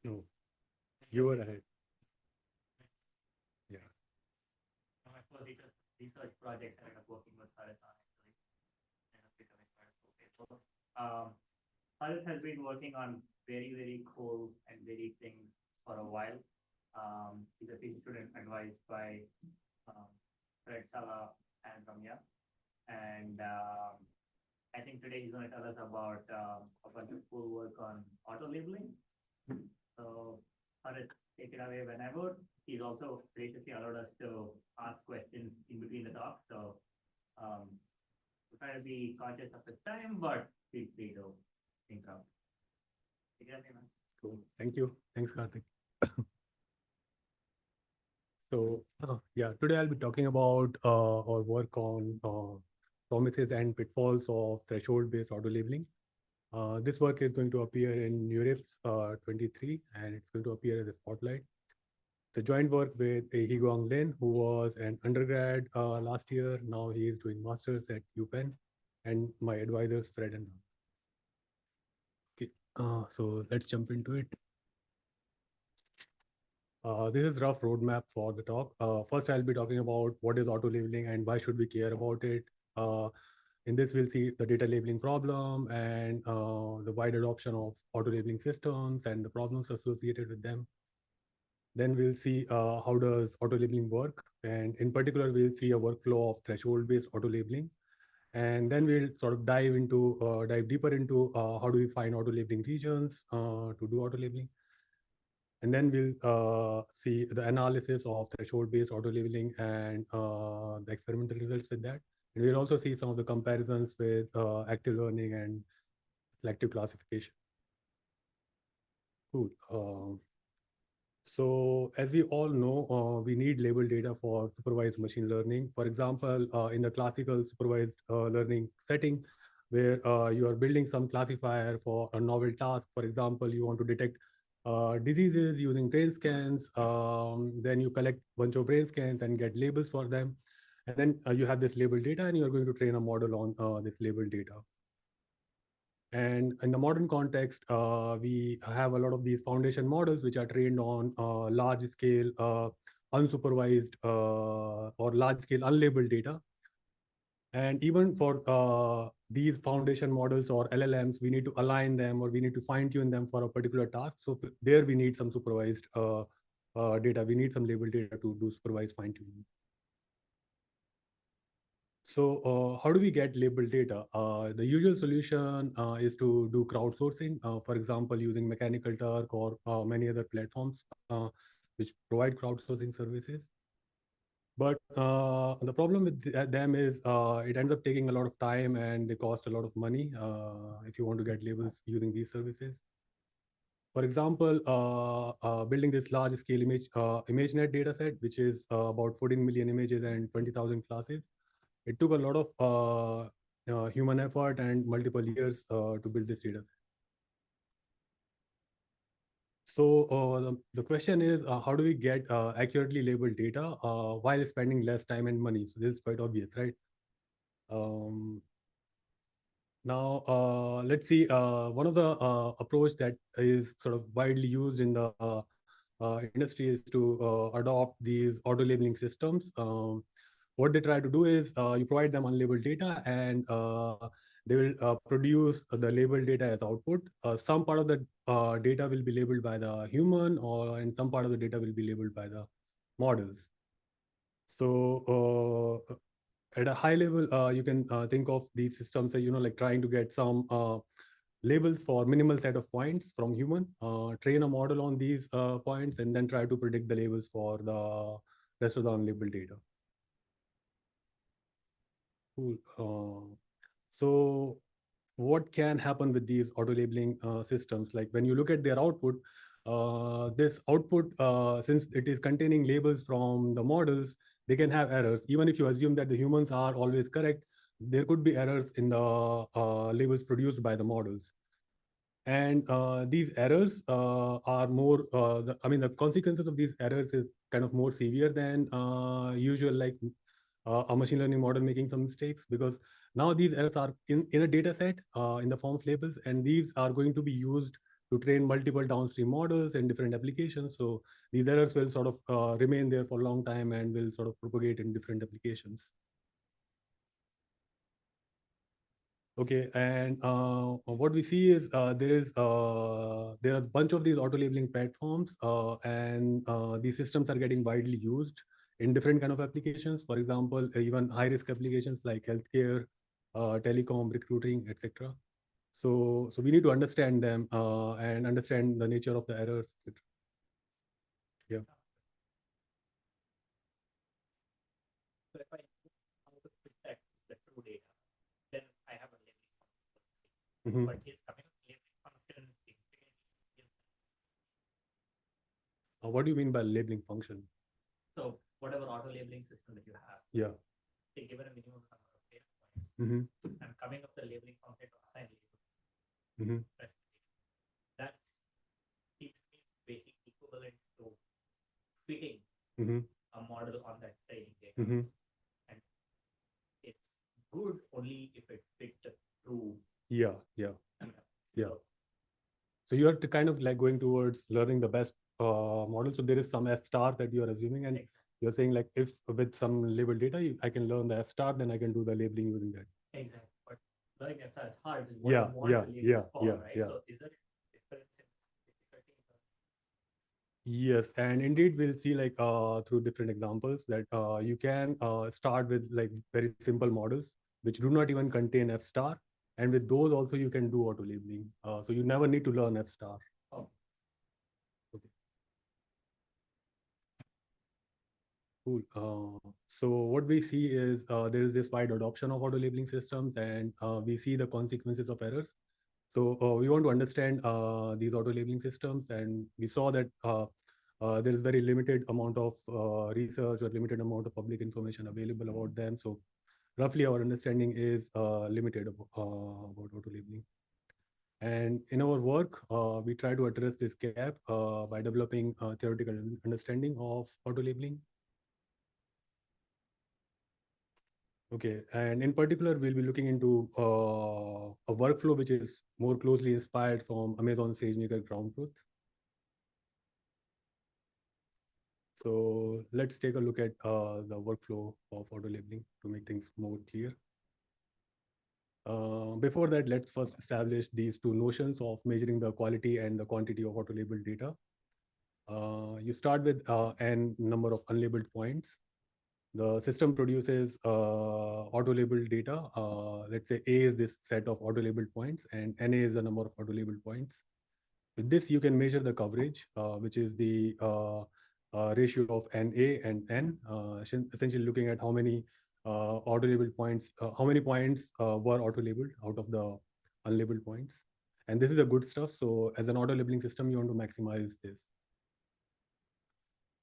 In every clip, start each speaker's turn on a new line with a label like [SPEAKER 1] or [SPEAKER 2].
[SPEAKER 1] No, you were ahead. Yeah.
[SPEAKER 2] My first research project I ended up working with Harith on actually, and becoming part of Pitfalls. Harith has been working on very cool and varied things for a while. He's a PhD student advised by um, Fred Sala and Ramya. And I think today he's going to tell us about a bunch of cool work on auto labeling. So, Harith, take it away whenever. He's also graciously allowed us to ask questions in between the talk. So, um, we try to be conscious of the time, but feel free to think of. Take it away, man.
[SPEAKER 1] Cool. Thank you. Thanks, Karthik. So yeah, today I'll be talking about our work on promises and pitfalls of threshold-based auto labeling. This work is going to appear in NeurIPS 23, and it's going to appear as a spotlight. The joint work with Higuang Lin, who was an undergrad last year. Now he is doing masters at UPenn, and my advisors Fred and Ram. Okay, so let's jump into it. This is rough roadmap for the talk. First, I'll be talking about what is auto labeling and why should we care about it. In this, we'll see the data labeling problem and the wide adoption of auto labeling systems and the problems associated with them. Then we'll see how does auto labeling work, and in particular, we'll see a workflow of threshold-based auto labeling. And then we'll sort of dive deeper into how do we find auto labeling regions to do auto labeling. And then we'll see the analysis of threshold-based auto-labeling and the experimental results with that. And we'll also see some of the comparisons with active learning and selective classification. Cool. So as we all know, we need label data for supervised machine learning. For example, in the classical supervised learning setting, where you are building some classifier for a novel task. For example, you want to detect diseases using brain scans. Then you collect a bunch of brain scans and get labels for them. And then you have this label data, and you're going to train a model on this label data. And in the modern context, we have a lot of these foundation models which are trained on large scale, unsupervised or large scale unlabeled data. And even for these foundation models or LLMs, we need to align them or we need to fine tune them for a particular task. So there we need some supervised data. We need some label data to do supervised fine tuning. So how do we get labeled data? The usual solution is to do crowdsourcing, for example, using Mechanical Turk or many other platforms which provide crowdsourcing services. But the problem with them is it ends up taking a lot of time and they cost a lot of money if you want to get labels using these services. For example, building this large scale ImageNet data set, which is about 14 million images and 20,000 classes. It took a lot of human effort and multiple years to build this data set. So the question is, how do we get accurately labeled data while spending less time and money? So this is quite obvious, right? Um, Now, let's see, one of the approach that is sort of widely used in the industry is to adopt these auto labeling systems. What they try to do is you provide them unlabeled data and they will produce the labeled data as output. Some part of the data will be labeled by the human and some part of the data will be labeled by the models. So at a high level, you can think of these systems as, like trying to get some labels for minimal set of points from human, train a model on these points, and then try to predict the labels for the rest of the unlabeled data. Cool. So what can happen with these auto labeling systems? Like when you look at their output, this output, since it is containing labels from the models, they can have errors. Even if you assume that the humans are always correct, there could be errors in the labels produced by the models. And these errors are more, the consequences of these errors is kind of more severe than usual, like a machine learning model making some mistakes, because now these errors are in a data set in the form of labels, and these are going to be used to train multiple downstream models in different applications. So these errors will sort of remain there for a long time and will sort of propagate in different applications. Okay, and what we see is there are a bunch of these auto labeling platforms, and these systems are getting widely used in different kind of applications. For example, even high risk applications like healthcare, telecom, recruiting, etc. So we need to understand them and understand the nature of the errors. Yeah.
[SPEAKER 2] So if I how to fit that the true data, then I have a labeling function.
[SPEAKER 1] Mm-hmm.
[SPEAKER 2] But here's coming up labeling function
[SPEAKER 1] What do you mean by labeling function?
[SPEAKER 2] so whatever auto labeling system that you have,
[SPEAKER 1] Yeah.
[SPEAKER 2] they given a minimum number of data points.
[SPEAKER 1] Mm-hmm.
[SPEAKER 2] And coming up the labeling function to assign labels.
[SPEAKER 1] Mm-hmm.
[SPEAKER 2] That seems to be basically equivalent to fitting
[SPEAKER 1] Mm-hmm.
[SPEAKER 2] a model on that training data.
[SPEAKER 1] Mm-hmm.
[SPEAKER 2] And it's good only if it fits the true.
[SPEAKER 1] Yeah. Yeah. Yeah.
[SPEAKER 2] So,
[SPEAKER 1] So you are kind of like going towards learning the best model. So there is some F star that you are assuming, and you're saying like if with some labeled data, I can learn the F star, then I can do the labeling using that.
[SPEAKER 2] exactly. But learning F star is hard. Is what you want to label for, right? So is there a difference in difficulty?
[SPEAKER 1] Yes, and indeed we'll see like through different examples that you can start with like very simple models which do not even contain F star, and with those also you can do auto labeling. So you never need to learn F star.
[SPEAKER 2] Oh.
[SPEAKER 1] Okay. Cool. So what we see is there is this wide adoption of auto labeling systems, and we see the consequences of errors. So we want to understand these auto labeling systems, and we saw that there is very limited amount of research or limited amount of public information available about them. So roughly our understanding is limited about auto labeling. And in our work, we try to address this gap by developing theoretical understanding of auto labeling. Okay, and in particular, we'll be looking into a workflow which is more closely inspired from Amazon SageMaker Ground Truth. So let's take a look at the workflow of auto labeling to make things more clear. Before that, let's first establish these two notions of measuring the quality and the quantity of auto labeled data. You start with n number of unlabeled points. The system produces auto-labeled data. Let's say A is this set of auto-labeled points, and NA is the number of auto-labeled points. With this, you can measure the coverage, which is the ratio of NA and N, essentially looking at how many auto-labeled points, how many points were auto-labeled out of the unlabeled points. And this is a good stuff. So as an auto-labeling system, you want to maximize this.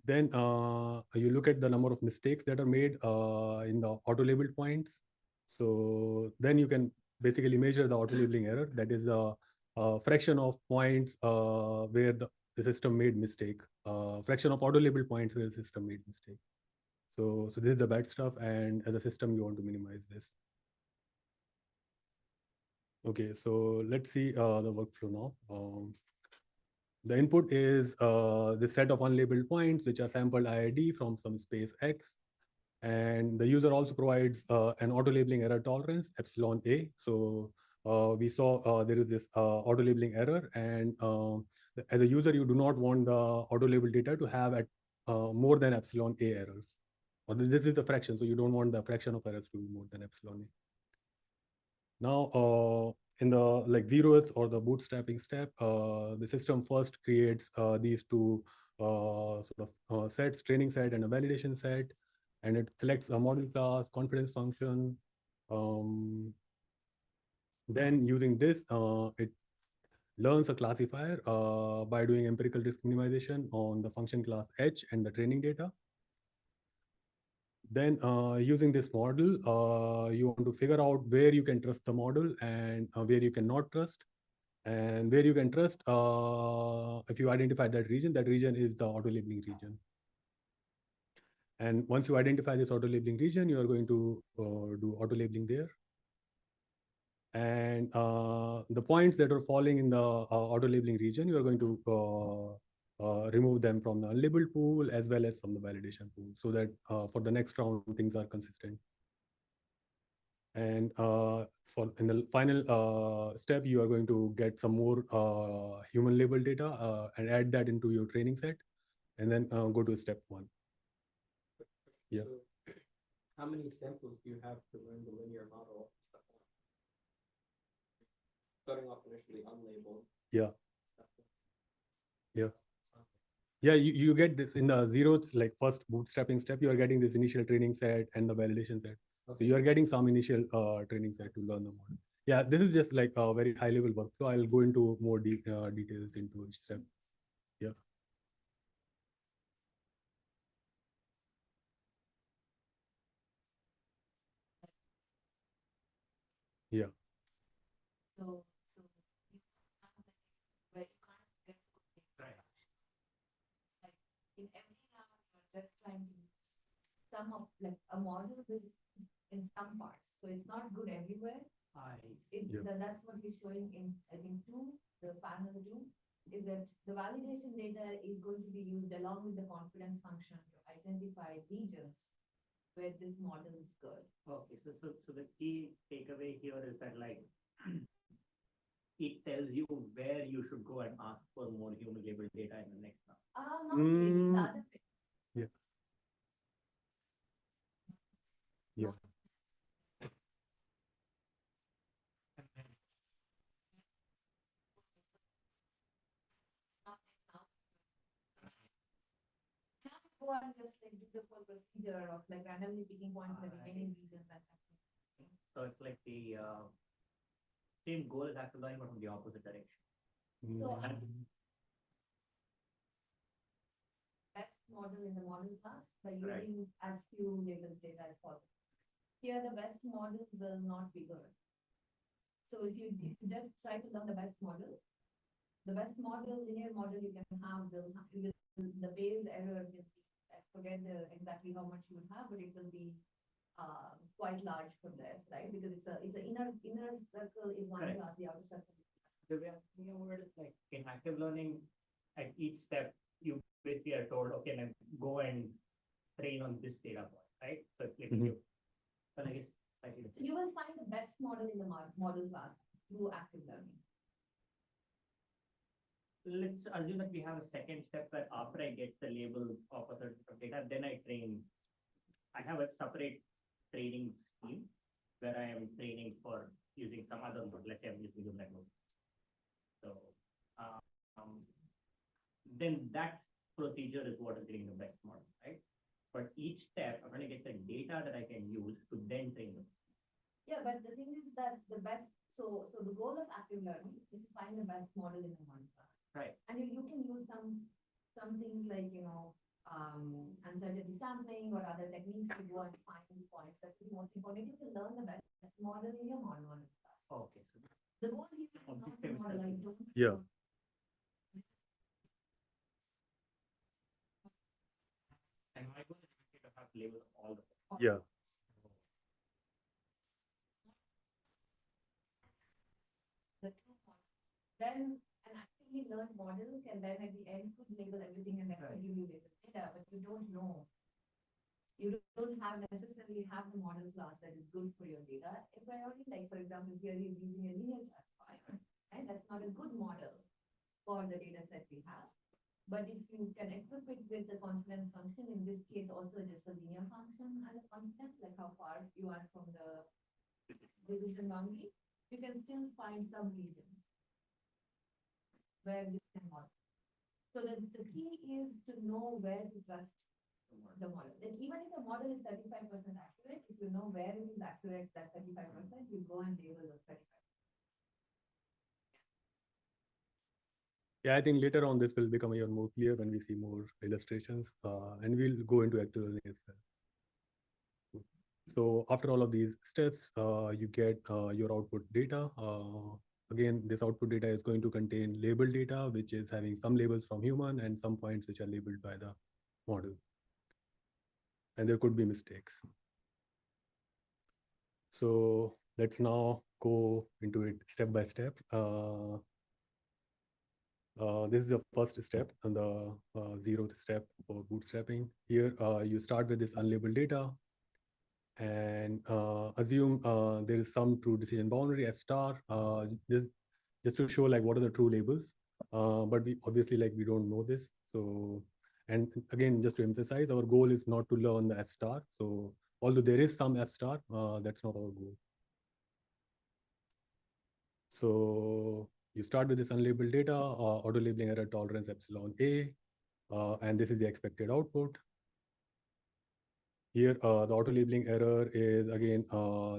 [SPEAKER 1] Then you look at the number of mistakes that are made in the auto-labeled points. So then you can basically measure the auto-labeling error. That is a fraction of points where the system made mistake. Fraction of auto-labeled points where the system made mistake. So this is the bad stuff, and as a system, you want to minimize this. Okay, so let's see the workflow now. The input is the set of unlabeled points, which are sampled IID from some space X. And the user also provides an auto-labeling error tolerance, epsilon A. So we saw there is this auto-labeling error. And as a user, you do not want the auto-labeled data to have at more than epsilon A errors. Or this is the fraction, so you don't want the fraction of errors to be more than epsilon A. Now, in the like zeroth or the bootstrapping step, the system first creates these two sort of sets, training set and a validation set, and it selects a model class, confidence function. Then using this, it learns a classifier by doing empirical risk minimization on the function class H and the training data. Then using this model, you want to figure out where you can trust the model and where you cannot trust. And where you can trust, if you identify that region is the auto labeling region. And once you identify this auto labeling region, you are going to do auto labeling there. And the points that are falling in the auto labeling region, you are going to remove them from the unlabeled pool as well as from the validation pool, so that for the next round things are consistent. And for in the final step, you are going to get some more human label data and add that into your training set, and then go to step one. Yeah.
[SPEAKER 3] So, how many samples do you have to learn the linear model? Starting off initially unlabeled.
[SPEAKER 1] Yeah. Yeah. Yeah, you get this in the zeroth, like first bootstrapping step, you are getting this initial training set and the validation set.
[SPEAKER 3] Okay.
[SPEAKER 1] So you are getting some initial training set to learn the model. Yeah, this is just like a very high level workflow. I'll go into more details into each step. Yeah. Yeah.
[SPEAKER 4] So you have that where you can't get good data. Like in every round, you're just trying to sum up like a model is in some parts. So it's not good everywhere. That's what he's showing in, I think, the panel two, is that the validation data is going to be used along with the confidence function to identify regions where this model is good.
[SPEAKER 2] Okay, so the key takeaway here is that like it tells you where you should go and ask for more human labeled data in the next round.
[SPEAKER 4] Not really, the other way.
[SPEAKER 1] Yeah. Yeah.
[SPEAKER 4] Go and just like do the full procedure of like randomly picking points in the remaining regions and
[SPEAKER 2] so it's like the same goal as active learning, but from the opposite direction.
[SPEAKER 4] So best model in the model class by using as few labeled data as possible. Here the best model will not be good. So if you just try to learn the best model, linear model you can have the Bayes error will be, I forget exactly how much you would have, but it will be quite large from there, right? Because it's an inner circle is one class, the outer circle.
[SPEAKER 2] The way I'm thinking about it is like in active learning, at each step, you basically are told, okay, now go and train on this data point, right? So it's like you, but I guess slightly different.
[SPEAKER 4] So you will find the best model in the model class through active learning.
[SPEAKER 2] Let's assume that we have a second step where after I get the labels of a certain data, then I train. I have a separate training scheme where I am training for using some other mode. Let's say I'm using the mode. So then that procedure is what is getting the best model, right? But each step, I'm going to get the data that I can use to then train them.
[SPEAKER 4] Yeah, but the thing is that the best, so the goal of active learning is to find the best model in the model class.
[SPEAKER 2] Right.
[SPEAKER 4] And you can use some things like, uncertainty sampling or other techniques to go and find points. That's the most important. You can learn the best model in your model class.
[SPEAKER 2] Okay. So
[SPEAKER 4] the goal here is not the model. I don't.
[SPEAKER 1] Yeah.
[SPEAKER 2] and my goal is to have labeled all the.
[SPEAKER 1] Yeah.
[SPEAKER 4] The true model. Then an actively learned model can then at the end could label everything and then give you label data, but you don't know. You don't necessarily have the model class that is good for your data a priori. Like for example, here you're using a linear classifier, right? That's not a good model for the data set we have. But if you can equip it with the confidence function, in this case also just a linear function as a constant, like how far you are from the decision boundary, you can still find some regions where this can model. So the key is to know where to trust the model. Like even if the model is 35% accurate, if you know where it is accurate, that 35%, you go and label those 35%.
[SPEAKER 1] Yeah, I think later on this will become even more clear when we see more illustrations, and we'll go into active learning as well. So after all of these steps, you get your output data. Again, this output data is going to contain labeled data, which is having some labels from human and some points which are labeled by the model. And there could be mistakes. So let's now go into it step by step. This is the first step and the 0th step for bootstrapping. Here, you start with this unlabeled data and assume there is some true decision boundary F star, just to show like what are the true labels. But we obviously like we don't know this. So, and again, just to emphasize, our goal is not to learn the F star. So although there is some F star, that's not our goal. So you start with this unlabeled data, auto labeling error tolerance epsilon A, and this is the expected output. Here, the auto labeling error is again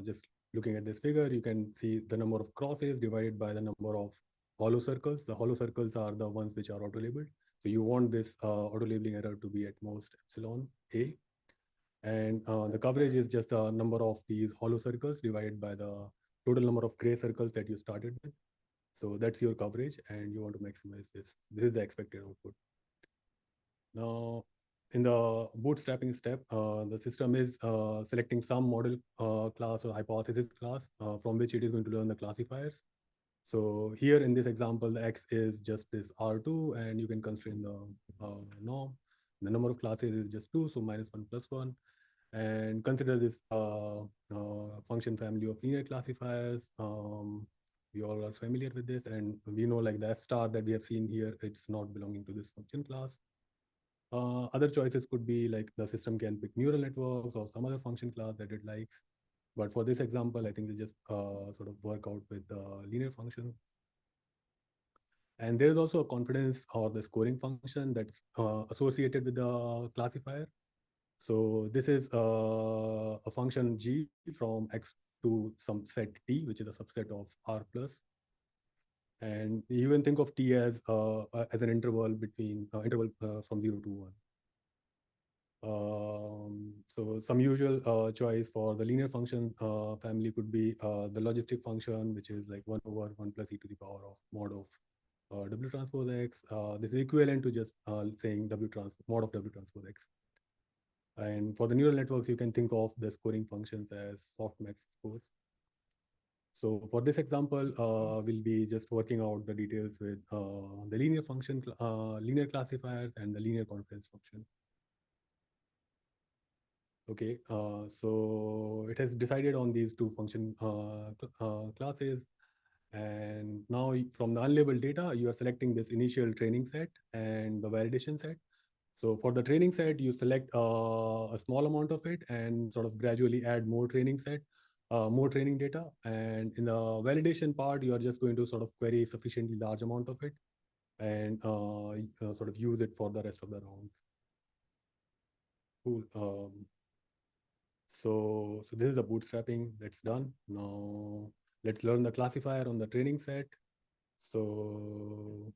[SPEAKER 1] just looking at this figure. You can see the number of crosses divided by the number of hollow circles. The hollow circles are the ones which are auto labeled. So you want this auto labeling error to be at most epsilon A. And the coverage is just the number of these hollow circles divided by the total number of gray circles that you started with. So that's your coverage, and you want to maximize this. This is the expected output. Now, in the bootstrapping step, the system is selecting some model class or hypothesis class from which it is going to learn the classifiers. So here in this example, the X is just this R2, and you can constrain the norm. The number of classes is just 2, so -1 + 1. And consider this function family of linear classifiers. We all are familiar with this, and we know like the F star that we have seen here, it's not belonging to this function class. Other choices could be like the system can pick neural networks or some other function class that it likes. But for this example, I think we just sort of work out with the linear function. And there is also a confidence or the scoring function that's associated with the classifier. So this is a function g from x to some set t, which is a subset of r plus. And you can think of t as an interval between from 0 to 1. So some usual choice for the linear function family could be the logistic function, which is like 1 over 1 plus e to the power of mod of w transpose x. This is equivalent to just saying mod of w transpose x. And for the neural networks, you can think of the scoring functions as softmax scores. So for this example, we'll be just working out the details with the linear function, linear classifiers, and the linear confidence function. Okay, so it has decided on these two function classes. And now from the unlabeled data, you are selecting this initial training set and the validation set. So for the training set, you select a small amount of it and sort of gradually add more training more training data. And in the validation part, you are just going to sort of query sufficiently large amount of it and sort of use it for the rest of the round. Cool. So this is the bootstrapping that's done. Now let's learn the classifier on the training set. So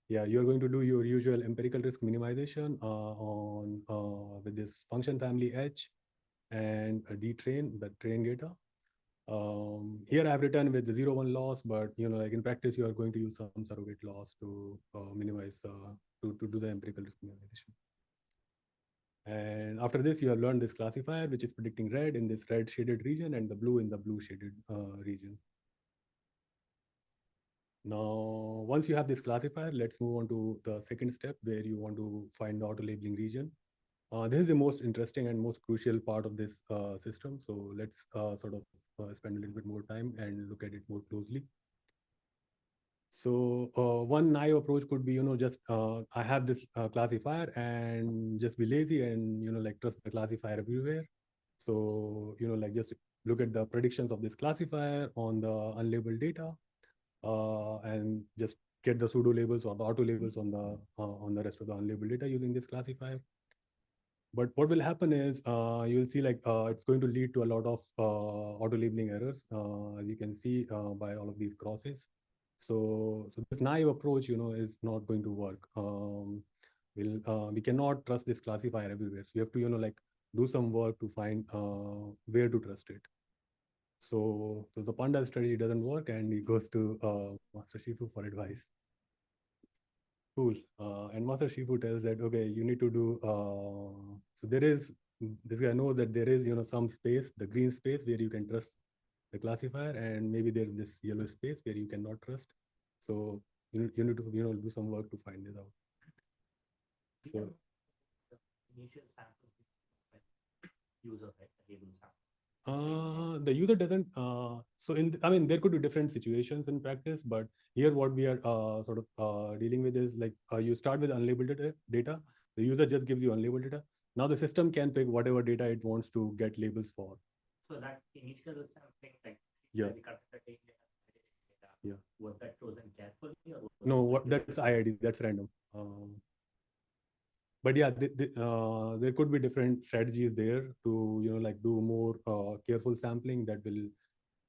[SPEAKER 1] yeah, you're going to do your usual empirical risk minimization on with this function family H and a detrain, the train data. Here I've written with the 0-1 loss, but like in practice, you are going to use some surrogate loss to minimize to do the empirical risk minimization. And after this, you have learned this classifier, which is predicting red in this red shaded region and the blue in the blue shaded region. Now, once you have this classifier, let's move on to the second step where you want to find the auto labeling region. This is the most interesting and most crucial part of this system. So let's sort of spend a little bit more time and look at it more closely. So one naive approach could be, just I have this classifier and just be lazy and, like trust the classifier everywhere. So, like just look at the predictions of this classifier on the unlabeled data and just get the pseudo labels or the auto labels on the rest of the unlabeled data using this classifier. But what will happen is you'll see like it's going to lead to a lot of auto labeling errors, as you can see by all of these crosses. So this naive approach, is not going to work. We cannot trust this classifier everywhere. So you have to, like do some work to find where to trust it. So the Panda strategy doesn't work, and he goes to Master Shifu for advice. Cool. And Master Shifu tells that, okay, you need to do, so there is, this guy knows that there is, some space, the green space where you can trust the classifier, and maybe there's this yellow space where you cannot trust. So you need to do some work to find this out. So,
[SPEAKER 2] The initial sample user, right? The label sample.
[SPEAKER 1] the user doesn't. So I mean, there could be different situations in practice, but here what we are sort of dealing with is like you start with unlabeled data. The user just gives you unlabeled data. Now the system can pick whatever data it wants to get labels for.
[SPEAKER 2] So that initial sampling, like
[SPEAKER 1] Yeah.
[SPEAKER 2] the concept data,
[SPEAKER 1] Yeah.
[SPEAKER 2] was that chosen carefully or was
[SPEAKER 1] No,
[SPEAKER 2] it
[SPEAKER 1] that's IID. That's random. But yeah, there could be different strategies there to like do more careful sampling that will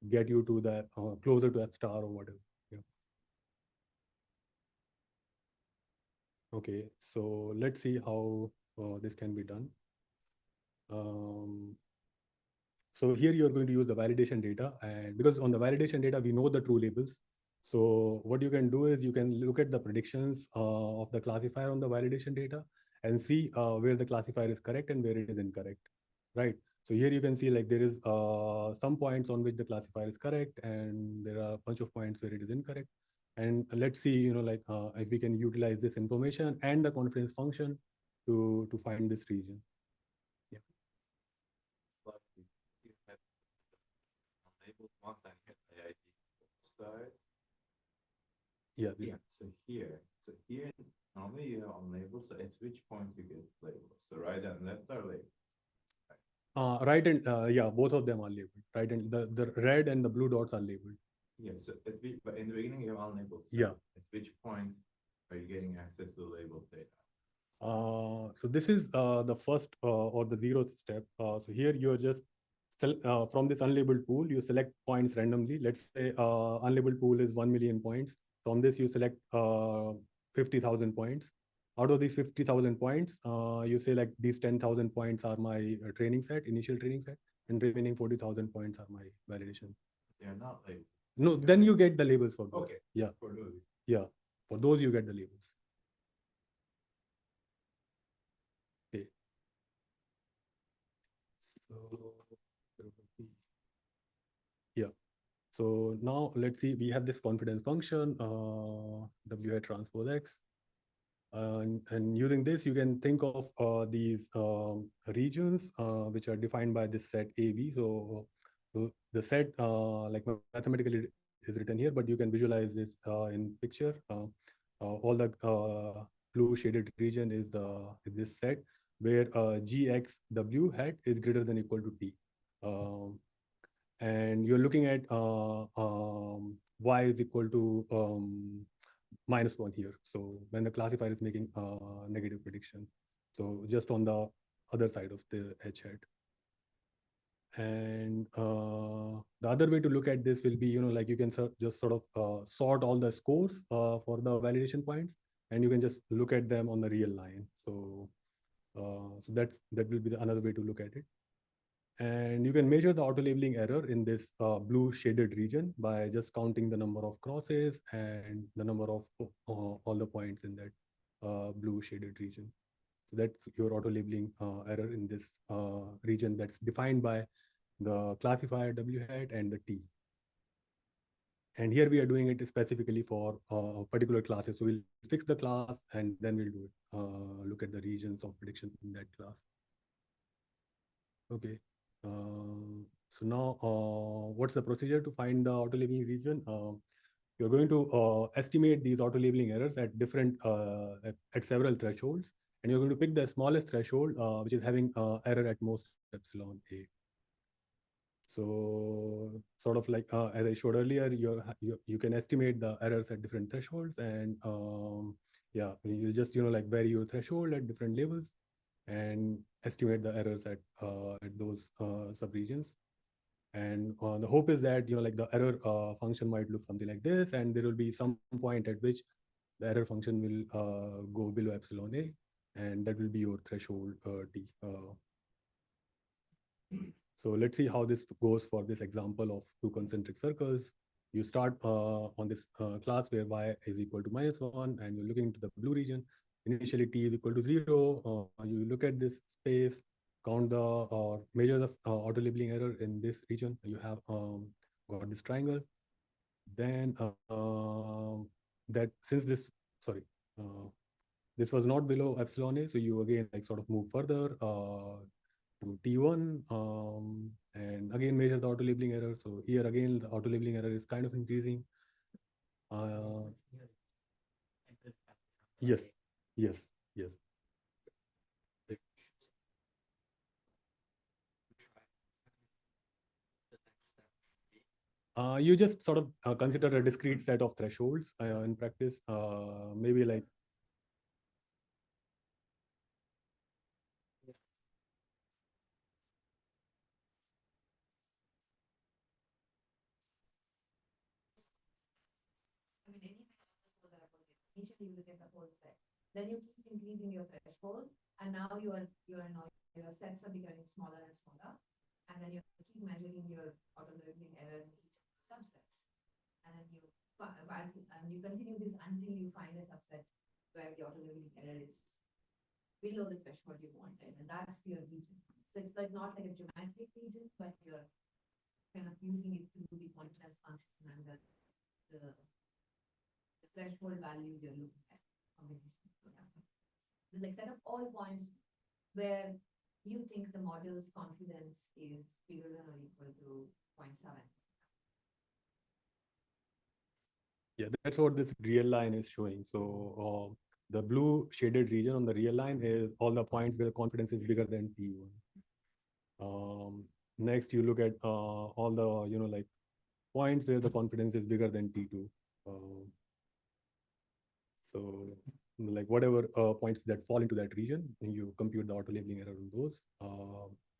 [SPEAKER 1] get you to the closer to F star or whatever. Yeah. Okay, so let's see how this can be done. Um, so here you're going to use the validation data, and because on the validation data we know the true labels. So what you can do is you can look at the predictions of the classifier on the validation data and see where the classifier is correct and where it is incorrect, right? So here you can see like there is some points on which the classifier is correct, and there are a bunch of points where it is incorrect. And let's see, like if we can utilize this information and the confidence function to find this region. Yeah.
[SPEAKER 5] But you have unlabeled ones and hit IID side.
[SPEAKER 1] Yeah.
[SPEAKER 5] Yeah. So here normally you have unlabeled. So at which point you get labels? So right and left are labeled.
[SPEAKER 1] Right and yeah, both of them are labeled. Right, and the red and the blue dots are labeled.
[SPEAKER 5] Yeah. So but in the beginning you have unlabeled.
[SPEAKER 1] Yeah.
[SPEAKER 5] At which point are you getting access to labeled data?
[SPEAKER 1] So this is the first or the zeroth step. So here you're just from this unlabeled pool, you select points randomly. Let's say unlabeled pool is 1 million points. From this, you select 50,000 points. Out of these 50,000 points, you say like these 10,000 points are my training set, initial training set, and remaining 40,000 points are my validation.
[SPEAKER 5] They're not labeled.
[SPEAKER 1] No, then you get the labels for those.
[SPEAKER 5] Okay.
[SPEAKER 1] Yeah.
[SPEAKER 5] For those.
[SPEAKER 1] Yeah. For those, you get the labels. Okay. So, yeah. So now let's see, we have this confidence function, W hat transpose X. And using this, you can think of these regions which are defined by this set AB. So the set like mathematically is written here, but you can visualize this in picture. All the blue shaded region is this set where GXW hat is greater than equal to T. And you're looking at Y is equal to -1 here. So when the classifier is making negative prediction, so just on the other side of the H hat. And the other way to look at this will be, like you can just sort of sort all the scores for the validation points, and you can just look at them on the real line. So that will be another way to look at it. And you can measure the auto labeling error in this blue shaded region by just counting the number of crosses and the number of all the points in that blue shaded region. So that's your auto labeling error in this region that's defined by the classifier W hat and the T. And here we are doing it specifically for particular classes. So we'll fix the class and then we'll do it. Look at the regions of predictions in that class. Okay. So now, what's the procedure to find the auto labeling region? You're going to estimate these auto labeling errors at different at several thresholds, and you're going to pick the smallest threshold, which is having error at most epsilon a. So sort of like as I showed earlier, you can estimate the errors at different thresholds, and yeah, you'll just like vary your threshold at different levels and estimate the errors at those subregions. And the hope is that like the error function might look something like this, and there will be some point at which the error function will go below epsilon a, and that will be your threshold t. So let's see how this goes for this example of two concentric circles. You start on this class where y is equal to -1, and you're looking into the blue region. Initially, t is equal to 0. You look at this space, count the or measure the auto labeling error in this region. You have got this triangle. Then that since this, sorry, uh, this was not below epsilon a, so you again like sort of move further to T1 and again measure the auto labeling error. So here again the auto labeling error is kind of increasing. Uh, yes, yes, yes. You just sort of consider a discrete set of thresholds in practice. Maybe like
[SPEAKER 4] I mean, any kind of score that I put in. Initially, you look at the whole set. Then you keep increasing your threshold, and now your sets are becoming smaller and smaller, and then you keep measuring your auto labeling error in each subsets, and then and you continue this until you find a subset where the auto labeling error is below the threshold you wanted, and that's your region. So it's like not like a geometric region, but you're kind of using it through the confidence function and the threshold values you're looking at combination. So yeah. There's like set of all points where you think the model's confidence is bigger than or equal to 0.7.
[SPEAKER 1] yeah, that's what this real line is showing. So the blue shaded region on the real line is all the points where the confidence is bigger than T1. Next, you look at all the like points where the confidence is bigger than T2. So like whatever points that fall into that region, and you compute the auto labeling error on those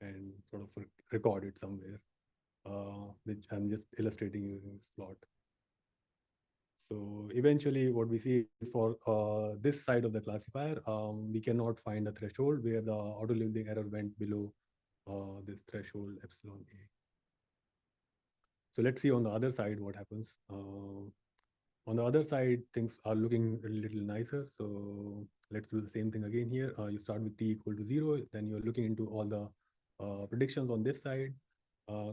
[SPEAKER 1] and sort of record it somewhere, which I'm just illustrating using this plot. So eventually what we see is for this side of the classifier, we cannot find a threshold where the auto labeling error went below this threshold epsilon A. So let's see on the other side what happens. On the other side, things are looking a little nicer. So let's do the same thing again here. You start with t equal to 0, then you're looking into all the predictions on this side.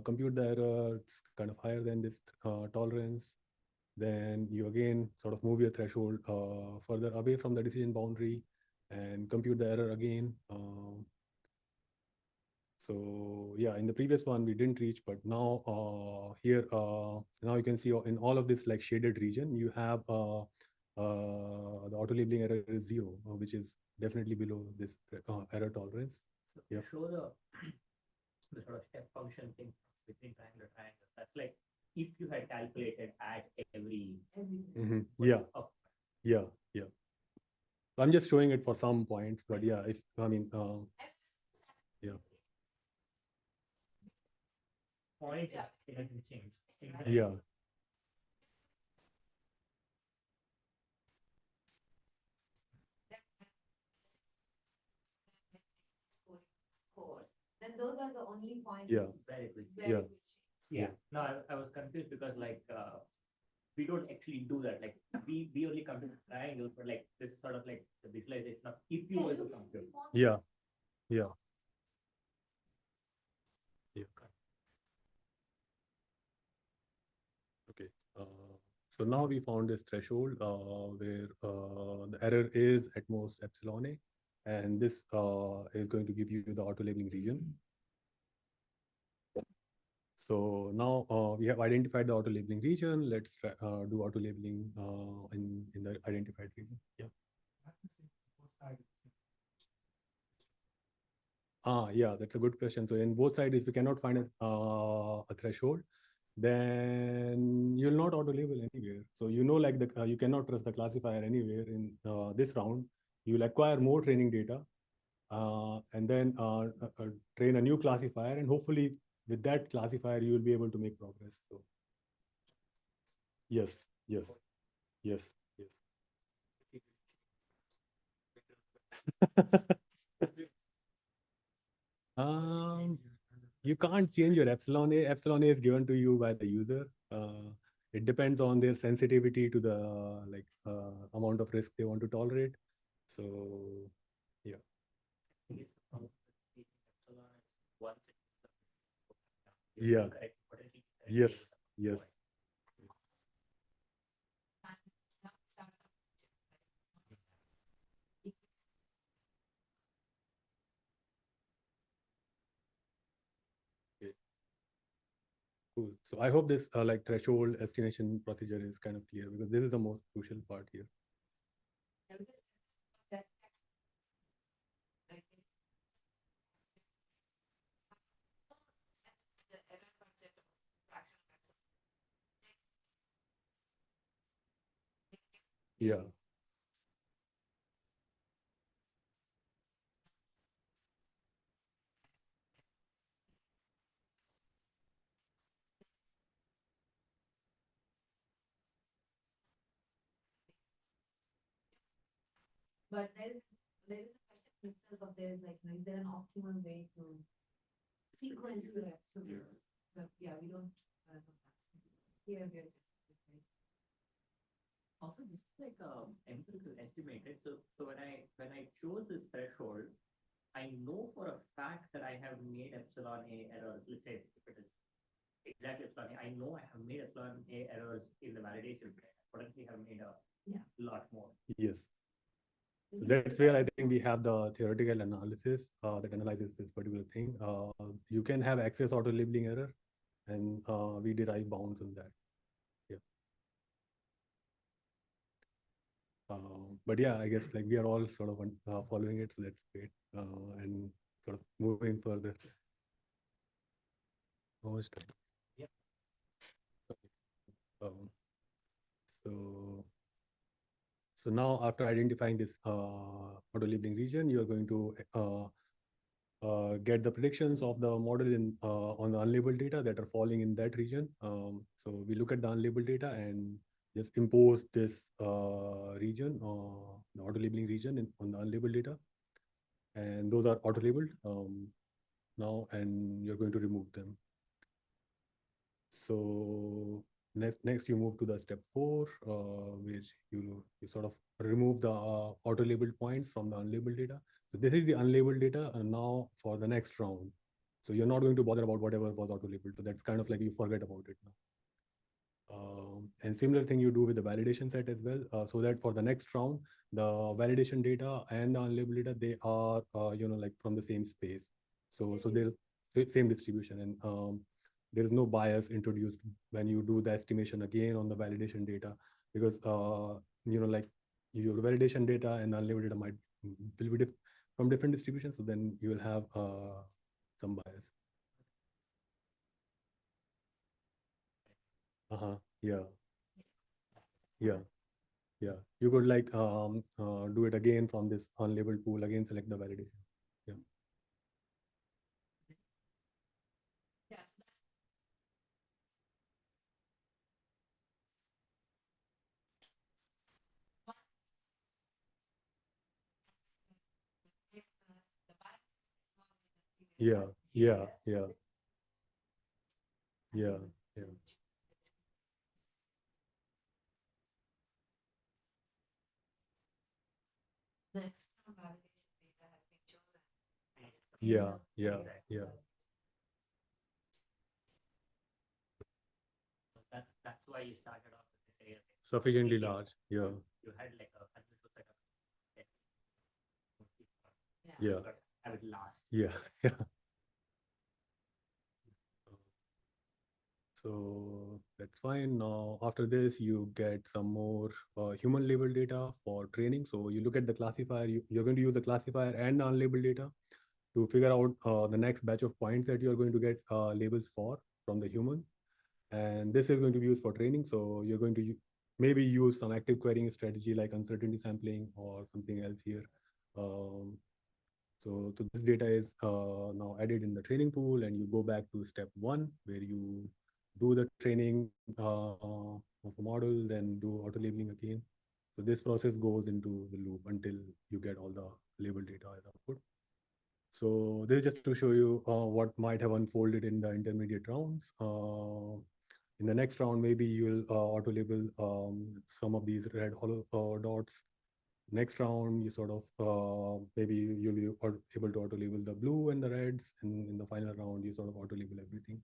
[SPEAKER 1] Compute the error, it's kind of higher than this tolerance. Then you again sort of move your threshold further away from the decision boundary and compute the error again. So yeah, in the previous one we didn't reach, but now here now you can see in all of this like shaded region, you have the auto labeling error is 0, which is definitely below this error tolerance.
[SPEAKER 2] Yeah. Show the sort of step function thing between triangle to triangle. That's like if you had calculated at every.
[SPEAKER 1] Yeah, yeah, yeah. So I'm just showing it for some points, but yeah, if I mean, yeah.
[SPEAKER 2] Point, it hasn't changed.
[SPEAKER 1] Yeah.
[SPEAKER 4] Scores. Then those are the only points.
[SPEAKER 1] Yeah.
[SPEAKER 2] Where it will
[SPEAKER 4] where
[SPEAKER 1] Yeah.
[SPEAKER 4] it will change.
[SPEAKER 2] Yeah. No, I was confused because like we don't actually do that. Like we only compute triangles, but like this is sort of like the visualization of if you were to compute.
[SPEAKER 1] Yeah. Yeah. Yeah. Okay. So now we found this threshold where the error is at most epsilon a, and this is going to give you the auto labeling region. So now we have identified the auto labeling region. Let's do auto labeling in the identified region. Yeah. Yeah, that's a good question. So in both sides, if you cannot find a threshold, then you'll not auto label anywhere. So like you cannot trust the classifier anywhere in this round. You'll acquire more training data and then train a new classifier, and hopefully with that classifier you will be able to make progress. So yes, yes, yes, yes. You can't change your epsilon a. Epsilon a is given to you by the user. It depends on their sensitivity to the amount of risk they want to tolerate. So yeah. Yeah. Yes. Yes. Okay, cool. So I hope this like threshold estimation procedure is kind of clear because this is the most crucial part here. Yeah.
[SPEAKER 4] But there is a question itself of there is like, is there an optimal way to sequence it? So, but yeah, we don't know that. Here we are just
[SPEAKER 2] Also, this is like empirical estimated. So when I chose this threshold, I know for a fact that I have made epsilon a errors. Let's say if it is exactly epsilon a, I know I have made epsilon a errors in the validation set. I potentially have made a lot more.
[SPEAKER 1] Yes. So that's where I think we have the theoretical analysis that analyzes this particular thing. You can have access auto labeling error, and we derive bounds on that. Yeah. But yeah, I guess like we are all sort of following it, so that's great. And sort of moving further. How much time?
[SPEAKER 2] Yep.
[SPEAKER 1] Okay. Um, so so now after identifying this auto labeling region, you are going to get the predictions of the model in on the unlabeled data that are falling in that region. So we look at the unlabeled data and just impose this region, the auto labeling region on the unlabeled data, and those are auto labeled now, and you're going to remove them. So next you move to the step 4, where you sort of remove the auto labeled points from the unlabeled data. So this is the unlabeled data, and now for the next round. So you're not going to bother about whatever was auto labeled. So that's kind of like you forget about it now. And similar thing you do with the validation set as well, so that for the next round, the validation data and the unlabeled data, they are like from the same space. So there's same distribution, and there is no bias introduced when you do the estimation again on the validation data, because like your validation data and unlabeled data will be from different distributions. So then you will have some bias. Yeah. Yeah. Yeah, you could like do it again from this unlabeled pool, again select the validation. Yeah.
[SPEAKER 4] yes.
[SPEAKER 1] Yeah, yeah, yeah, yeah, yeah.
[SPEAKER 4] The external validation data has been chosen.
[SPEAKER 1] Yeah, yeah, yeah.
[SPEAKER 2] That's why you started off with this area.
[SPEAKER 1] Sufficiently large. Yeah,
[SPEAKER 2] You had like a unusual set of
[SPEAKER 1] yeah,
[SPEAKER 2] have it last.
[SPEAKER 1] yeah, yeah. So that's fine. Now, after this, you get some more human label data for training. So you look at the classifier, you're going to use the classifier and the unlabeled data to figure out the next batch of points that you're going to get labels for from the human. And this is going to be used for training. So you're going to maybe use some active querying strategy like uncertainty sampling or something else here. Um, so this data is now added in the training pool, and you go back to step 1 where you do the training of a model, then do auto labeling again. So this process goes into the loop until you get all the label data as output. So this is just to show you what might have unfolded in the intermediate rounds. In the next round, maybe you'll auto label some of these red hollow dots. Next round, you sort of maybe you'll be able to auto label the blue and the reds, and in the final round, you sort of auto label everything.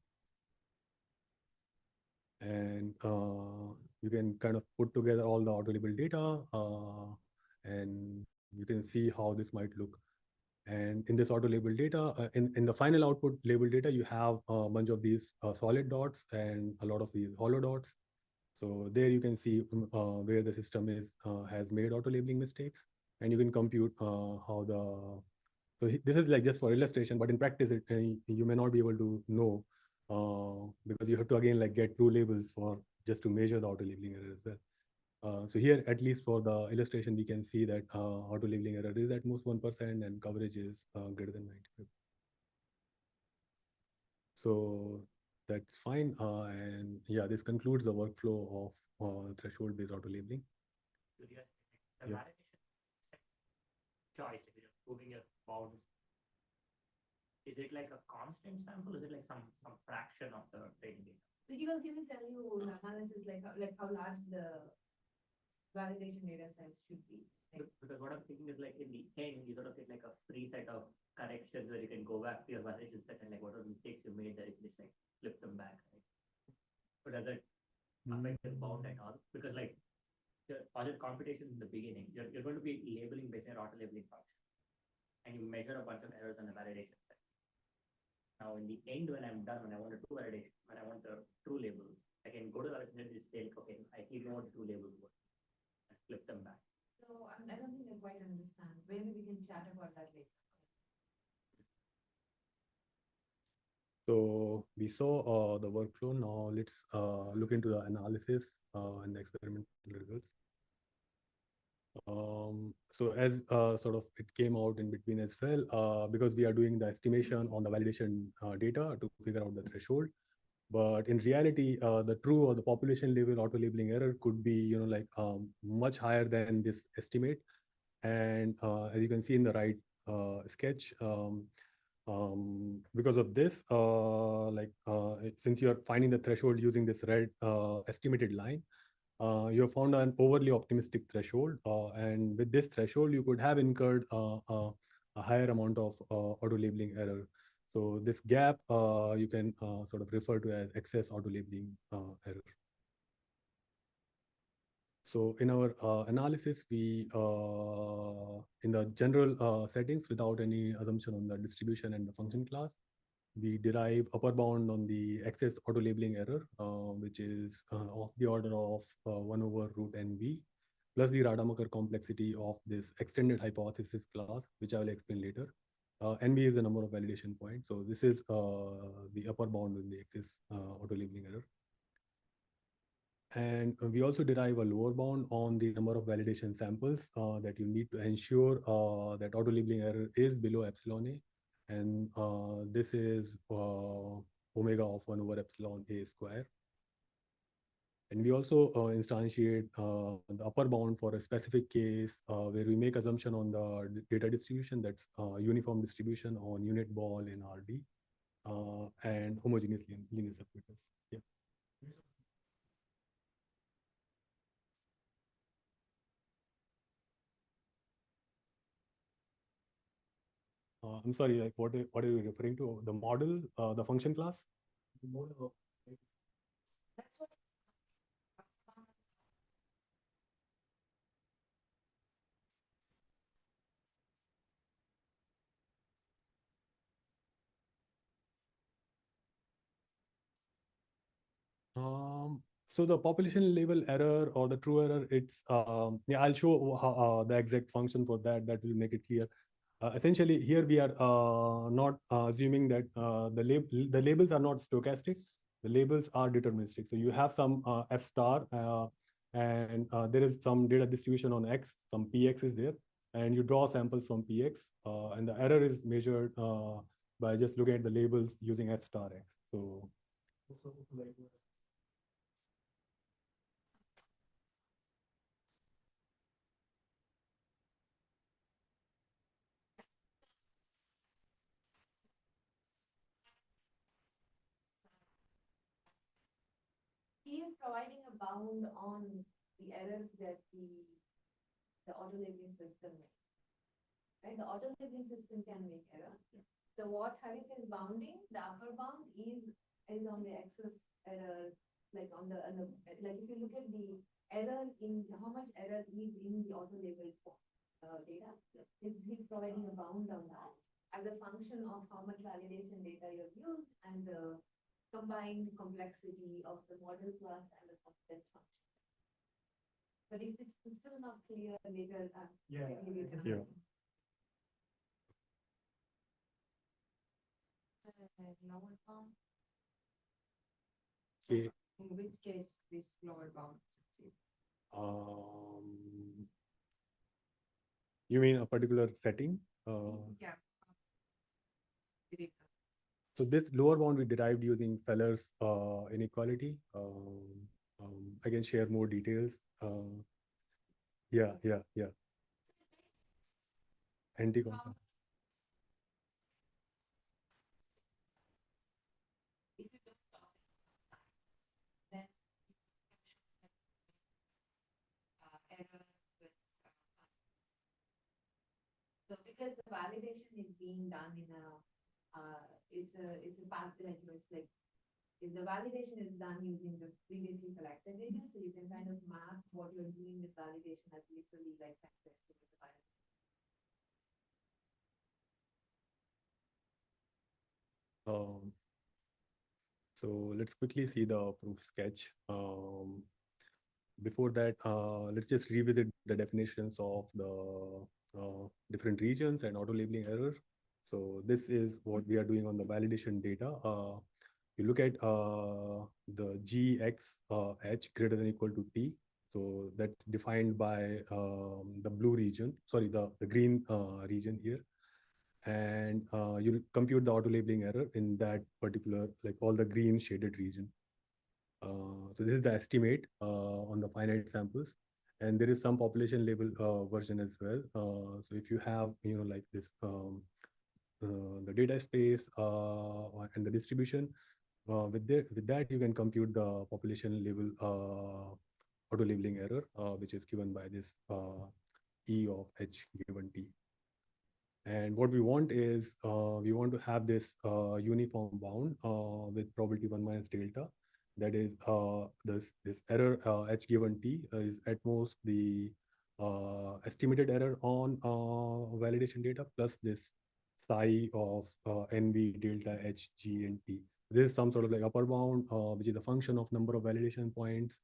[SPEAKER 1] And you can kind of put together all the auto label data, and you can see how this might look. And in this auto label data, in the final output label data, you have a bunch of these solid dots and a lot of these hollow dots. So there you can see where the system has made auto labeling mistakes, and you can compute how the. So this is like just for illustration, but in practice, you may not be able to know because you have to again like get two labels for just to measure the auto labeling error as well. So here, at least for the illustration, we can see that auto labeling error is at most 1% and coverage is greater than 95. So that's fine. And yeah, this concludes the workflow of threshold-based auto labeling.
[SPEAKER 2] Curious, the
[SPEAKER 1] Yeah.
[SPEAKER 2] validation choice, if you're proving your bounds, is it like a constant sample? Is it like some fraction of the training data?
[SPEAKER 4] So he will tell you the analysis like how large the validation data sets should be. Like,
[SPEAKER 2] Because what I'm thinking is like in the end, you sort of get like a free set of corrections where you can go back to your validation set and like what are the mistakes you made that you can just like flip them back. Right? But does it affect the bound at all? Because like the project computation in the beginning, you're going to be labeling based on your auto labeling function. And you measure a bunch of errors on the validation set. Now in the end, when I'm done, when I want to do validation, when I want the true labels, I can go to the validation and just say, like, okay, I need to know what the true labels were and flip them back.
[SPEAKER 4] so I don't think I quite understand. Maybe we can chat about that later.
[SPEAKER 1] So we saw the workflow. Now let's look into the analysis and the experimental results. So as sort of it came out in between as well, because we are doing the estimation on the validation data to figure out the threshold. But in reality, the true or the population level auto labeling error could be, like much higher than this estimate. And as you can see in the right sketch, because of this, since you are finding the threshold using this red estimated line, you have found an overly optimistic threshold. And with this threshold, you could have incurred a higher amount of auto labeling error. So this gap you can sort of refer to as excess auto labeling error. So in our analysis, we in the general settings without any assumption on the distribution and the function class, we derive upper bound on the excess auto labeling error, which is of the order of 1 over root NB, plus the Rademacher complexity of this extended hypothesis class, which I will explain later. NB is the number of validation points. So this is the upper bound in the excess auto labeling error. And we also derive a lower bound on the number of validation samples that you need to ensure that auto labeling error is below epsilon A. And this is omega of 1 over epsilon A square. And we also instantiate the upper bound for a specific case where we make assumption on the data distribution, that's uniform distribution on unit ball in RD and homogeneous linear separators. Yeah. I'm sorry, like what are you referring to? The model, the function class?
[SPEAKER 3] The model.
[SPEAKER 4] That's what.
[SPEAKER 1] So the population level error or the true error, it's yeah, I'll show how, the exact function for that. That will make it clear. Essentially, here we are not assuming that the labels are not stochastic. The labels are deterministic. So you have some f star, and there is some data distribution on x. Some px is there, and you draw samples from px, and the error is measured by just looking at the labels using f star x. So.
[SPEAKER 4] He is providing a bound on the errors that the auto labeling system makes. Right? The auto labeling system can make error. So what Harit is bounding, the upper bound is on the excess error like like if you look at the error in how much error is in the auto labeled data, he's providing a bound on that as a function of how much validation data you have used and the combined complexity of the model class and the complex function. But if it's still not clear later, maybe you can.
[SPEAKER 1] Yeah.
[SPEAKER 4] Lower bound.
[SPEAKER 1] Okay.
[SPEAKER 4] In which case this lower bound succeeds?
[SPEAKER 1] You mean a particular setting?
[SPEAKER 4] Yeah.
[SPEAKER 1] So this lower bound we derived using Feller's inequality. I can share more details. Yeah. Anti-concept.
[SPEAKER 4] If you don't toss it, then error with so because the validation is being done in a it's a path like it's like if the validation is done using the previously collected data, so you can kind of map what you're doing with validation as literally like text with the validation.
[SPEAKER 1] So let's quickly see the proof sketch. Before that, let's just revisit the definitions of the different regions and auto labeling error. So this is what we are doing on the validation data. You look at the GX greater than equal to T. So that's defined by the blue region, sorry, the green region here. And you'll compute the auto labeling error in that particular, like all the green shaded region. So this is the estimate on the finite samples, and there is some population level version as well. So if you have, like this, the data space and the distribution, with that you can compute the population level auto labeling error, which is given by this E of H given T. And what we want is we want to have this uniform bound with probability 1 minus delta. That is this error h given t is at most the estimated error on validation data plus this psi of nv delta h g and t. This is some sort of like upper bound, which is a function of number of validation points,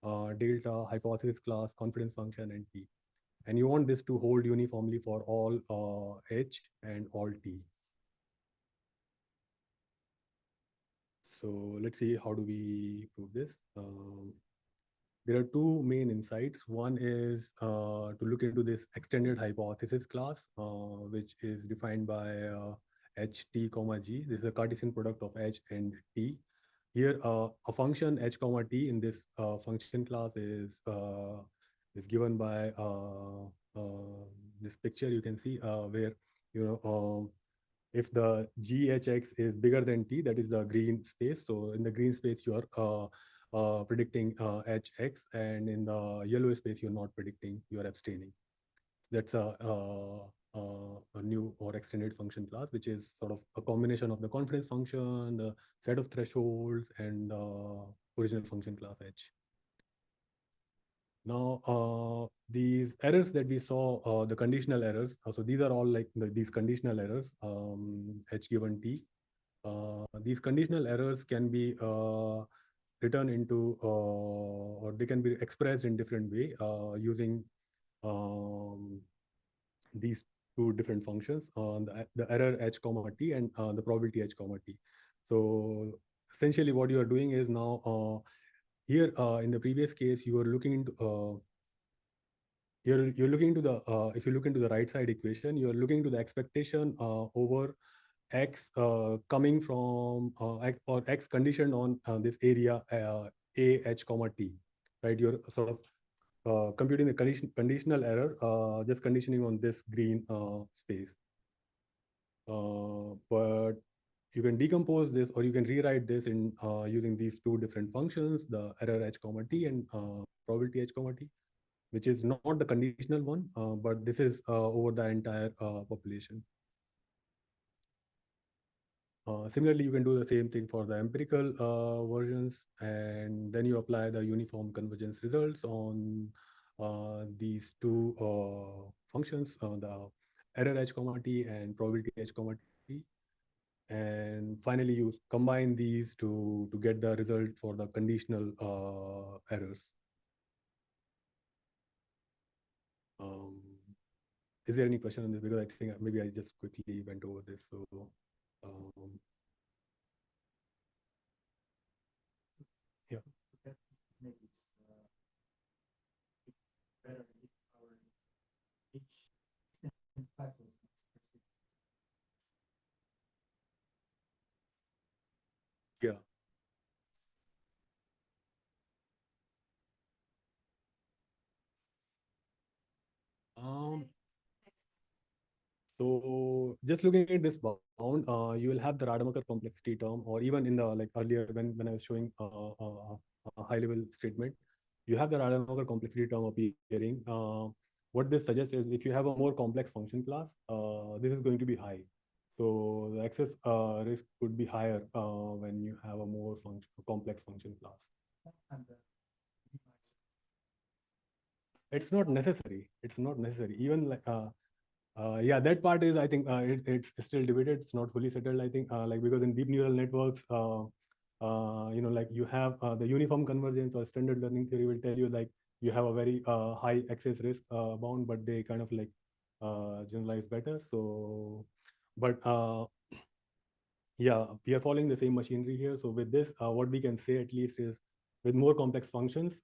[SPEAKER 1] delta, hypothesis class, confidence function, and t. And you want this to hold uniformly for all H and all T. So let's see, how do we prove this? There are two main insights. One is to look into this extended hypothesis class, which is defined by HT, G. This is a Cartesian product of H and T. Here, a function H, T in this function class is given by this picture you can see where, if the GHX is bigger than T, that is the green space. So in the green space, you are predicting HX, and in the yellow space, you're not predicting, you're abstaining. That's a new or extended function class, which is sort of a combination of the confidence function, the set of thresholds, and original function class H. Now, these errors that we saw, the conditional errors, so these are all like these conditional errors, H given T. These conditional errors can be written into, or they can be expressed in different way using these two different functions, the error H, T and the probability H, T. So essentially what you are doing is now, here in the previous case, you are looking into, you're looking into the, if you look into the right side equation, you're looking into the expectation over x coming from x, or x conditioned on this area a h comma t, right? You're sort of computing the conditional error, just conditioning on this green space. But you can decompose this, or you can rewrite this in using these two different functions, the error h comma t and probability h comma t, which is not the conditional one, but this is over the entire population. Similarly, you can do the same thing for the empirical versions, and then you apply the uniform convergence results on these two functions, the error h comma t and probability h comma t, and finally you combine these to get the result for the conditional errors. Um, is there any question on this? Because I think maybe I just quickly went over this. So um, yeah.
[SPEAKER 2] Maybe it's better if our each class was specific.
[SPEAKER 1] Yeah. Um, so just looking at this bound, you will have the Rademacher complexity term, or even in the like earlier when I was showing a high level statement, you have the Rademacher complexity term appearing. What this suggests is if you have a more complex function class, this is going to be high. So the excess risk could be higher when you have a more complex function class.
[SPEAKER 2] And
[SPEAKER 1] It's not necessary. It's not necessary. Even like yeah, that part is I think it's still debated. It's not fully settled. I think like because in deep neural networks, you know, like you have the uniform convergence or standard learning theory will tell you like you have a very high excess risk bound, but they kind of like generalize better. So, but yeah, we are following the same machinery here. So with this, what we can say at least is with more complex functions,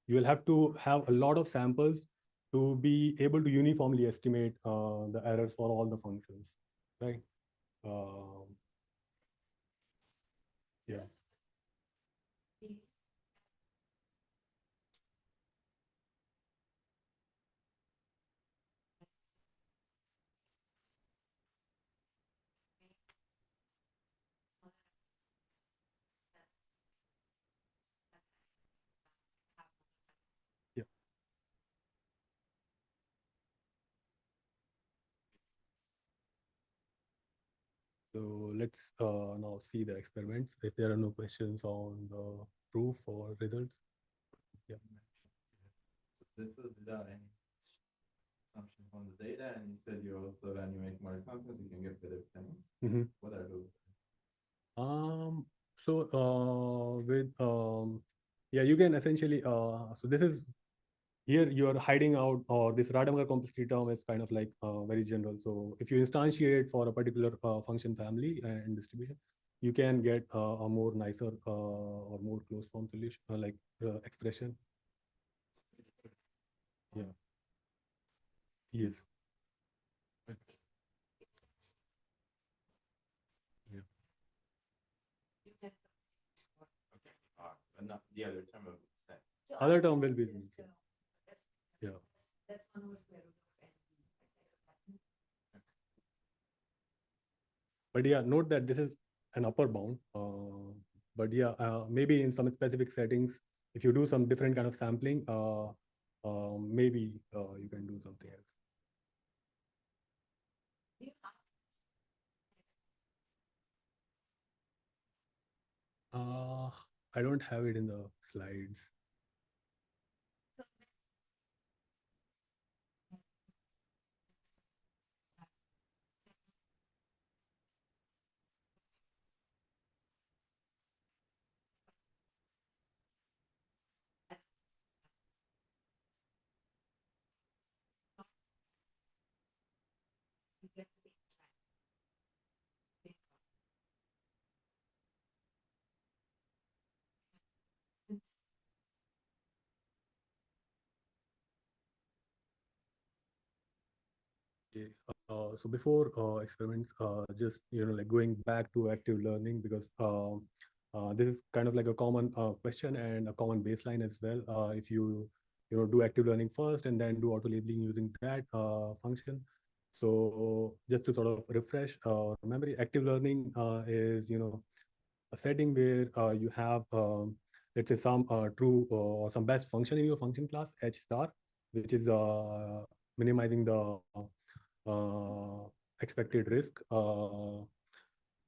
[SPEAKER 1] you will have to have a lot of samples to be able to uniformly estimate the errors for all the functions, right? Um, yeah. Yeah. So let's now see the experiments. If there are no questions on the proof or results. Yeah.
[SPEAKER 5] So this was without any assumption from the data, and you said you also, when you make more assumptions, you can get better things.
[SPEAKER 1] Mm-hmm.
[SPEAKER 5] What are those?
[SPEAKER 1] So with yeah, you can essentially so this is here you're hiding out, or this Rademacher complexity term is kind of like very general. So if you instantiate for a particular function family and distribution, you can get a more nicer or more closed form solution like expression. Yeah. Yes. Yeah.
[SPEAKER 5] Okay. But not the other term of the same.
[SPEAKER 4] So
[SPEAKER 1] Other term will be
[SPEAKER 4] just,
[SPEAKER 1] the same. Yeah.
[SPEAKER 4] that's 1 over square root of n.
[SPEAKER 1] But yeah, note that this is an upper bound. But yeah, maybe in some specific settings, if you do some different kind of sampling, maybe you can do something else.
[SPEAKER 4] Do you have
[SPEAKER 1] I don't have it in the slides.
[SPEAKER 4] so you get the same track.
[SPEAKER 1] Okay. So before experiments, just like going back to active learning because this is kind of like a common question and a common baseline as well. If you do active learning first and then do auto labeling using that function. So just to sort of refresh memory, active learning is a setting where you have let's say some true or some best function in your function class h star, which is minimizing the expected risk.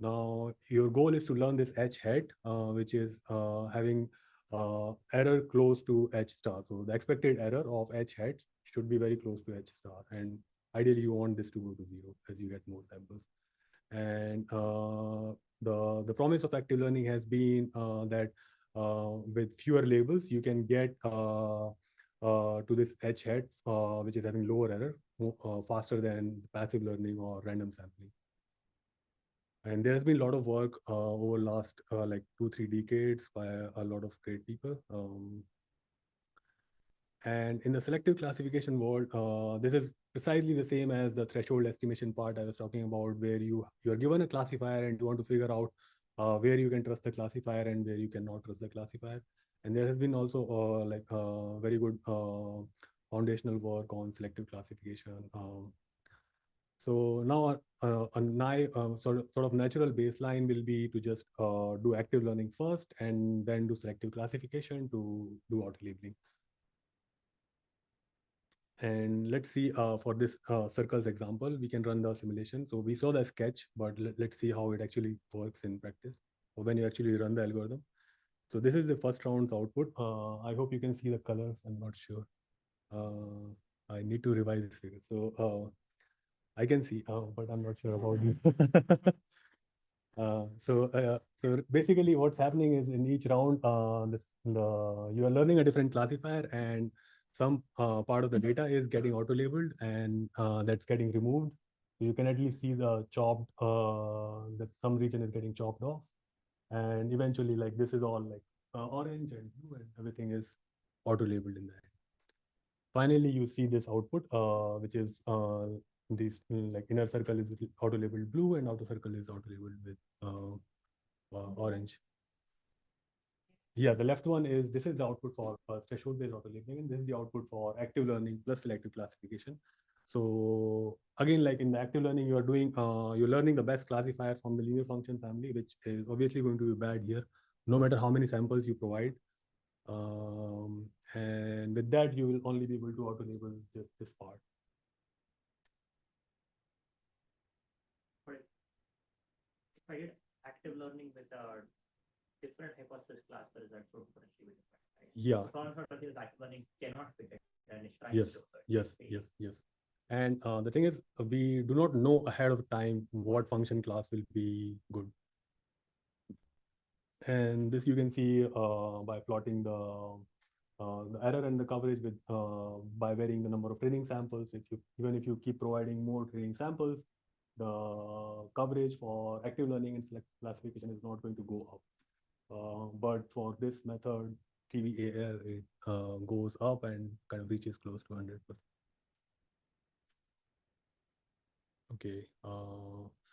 [SPEAKER 1] Now, your goal is to learn this H hat, which is having error close to H star. So the expected error of H hat should be very close to H star. And ideally, you want this to go to 0 as you get more samples. And the promise of active learning has been that with fewer labels, you can get to this H hat, which is having lower error, faster than passive learning or random sampling. And there has been a lot of work over last like 2-3 decades by a lot of great people. And in the selective classification world, this is precisely the same as the threshold estimation part I was talking about, where you're given a classifier and you want to figure out where you can trust the classifier and where you cannot trust the classifier. And there has been also like very good foundational work on selective classification. So now sort of natural baseline will be to just do active learning first and then do selective classification to do auto labeling. And let's see for this circles example, we can run the simulation. So we saw the sketch, but let's see how it actually works in practice or when you actually run the algorithm. So this is the first round's output. I hope you can see the colors. I'm not sure. I need to revise this figure. So I can see, but I'm not sure about this. So basically what's happening is in each round, you are learning a different classifier and some part of the data is getting auto-labeled and that's getting removed. So you can at least see the chopped, that some region is getting chopped off. And eventually like this is all like orange and blue and everything is auto-labeled in that. Finally, you see this output, which is this like inner circle is auto-labeled blue and outer circle is auto-labeled with orange. Yeah, the left one is, this is the output for threshold-based auto-labeling, and this is the output for active learning plus selective classification. So again, like in the active learning, you are doing, you're learning the best classifier from the linear function family, which is obviously going to be bad here, no matter how many samples you provide. And with that, you will only be able to auto-label just this part.
[SPEAKER 2] But if I did active learning with a different hypothesis class, there is that sort of potentially different, right?
[SPEAKER 1] Yeah.
[SPEAKER 2] So one sort of is active learning cannot fit it, and it's trying
[SPEAKER 1] Yes,
[SPEAKER 2] to do it.
[SPEAKER 1] yes, yes, yes. And the thing is, we do not know ahead of time what function class will be good. And this you can see by plotting the error and the coverage with by varying the number of training samples. Even if you keep providing more training samples, the coverage for active learning and select classification is not going to go up. But for this method, TBAL, it goes up and kind of reaches close to 100%. Okay,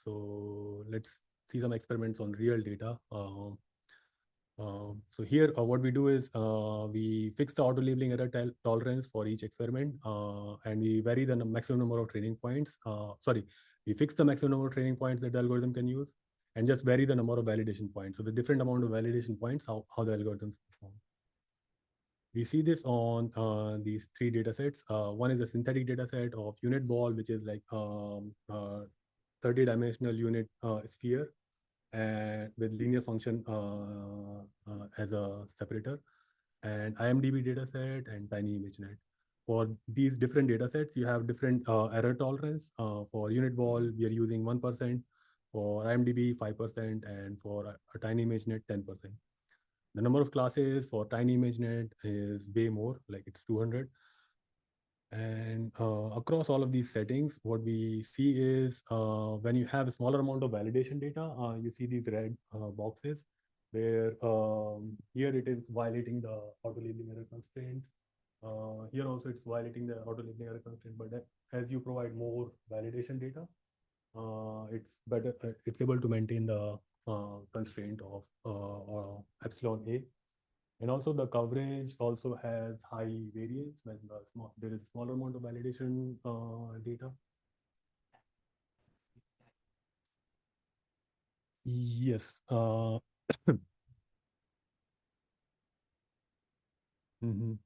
[SPEAKER 1] so let's see some experiments on real data. So here, what we do is we fix the auto labeling error tolerance for each experiment, and we vary the maximum number of training points. Sorry, we fix the maximum number of training points that the algorithm can use, and just vary the number of validation points. So the different amount of validation points, how the algorithms perform. We see this on these 3 data sets. One is a synthetic data set of unit ball, which is like 30-dimensional unit sphere and with linear function as a separator, and IMDb dataset and tiny ImageNet. For these different datasets, you have different error tolerance. For unit ball, we are using 1%, for IMDb 5%, and for a tiny ImageNet 10%. The number of classes for tiny ImageNet is way more, like it's 200. And across all of these settings, what we see is when you have a smaller amount of validation data, you see these red boxes where here it is violating the auto labeling error constraint. Here also it's violating the auto labeling error constraint, but as you provide more validation data, it's better, it's able to maintain the constraint of epsilon A. And also the coverage also has high variance when there is smaller amount of validation data. Yes. Mhm.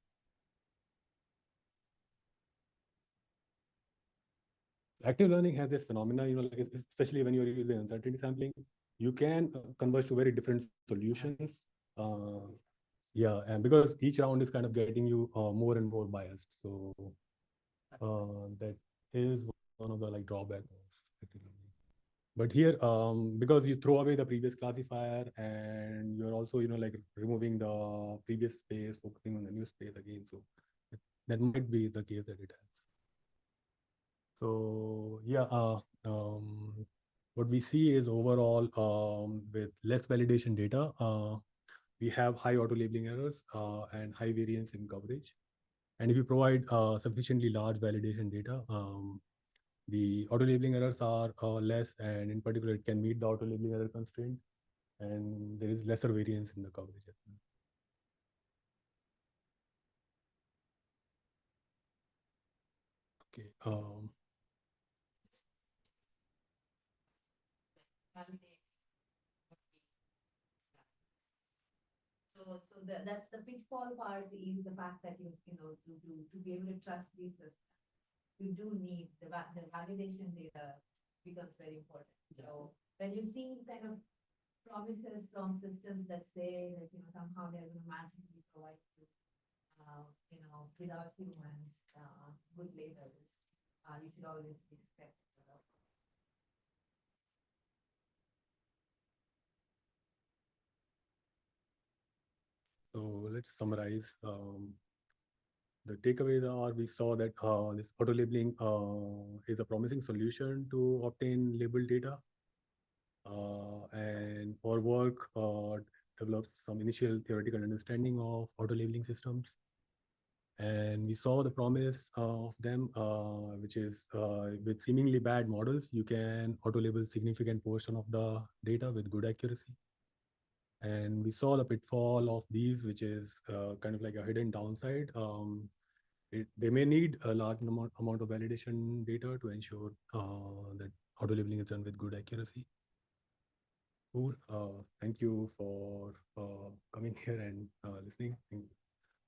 [SPEAKER 1] Active learning has this phenomena, like especially when you're using uncertainty sampling, you can converge to very different solutions. Yeah, and because each round is kind of getting you more and more biased. So that is one of the like drawback of active learning. But here, because you throw away the previous classifier and you're also, like removing the previous space, focusing on the new space again. So that might be the case that it has. So yeah, what we see is overall with less validation data, we have high auto labeling errors and high variance in coverage. And if you provide sufficiently large validation data, the auto labeling errors are less, and in particular, it can meet the auto labeling error constraint, and there is lesser variance in the coverage as well. Okay.
[SPEAKER 4] That's the pitfall part is the fact that to be able to trust these systems, you do need the validation data becomes very important. So when you see kind of promises from systems that say that somehow they're going to magically provide you without humans good labels, you should always be skeptical of.
[SPEAKER 1] So let's summarize. The takeaways are we saw that this auto labeling is a promising solution to obtain labeled data. And our work develops some initial theoretical understanding of auto labeling systems. And we saw the promise of them, which is with seemingly bad models, you can auto label significant portion of the data with good accuracy. And we saw the pitfall of these, which is kind of like a hidden downside. They may need a large amount of validation data to ensure that auto labeling is done with good accuracy. Cool. Thank you for coming here and listening.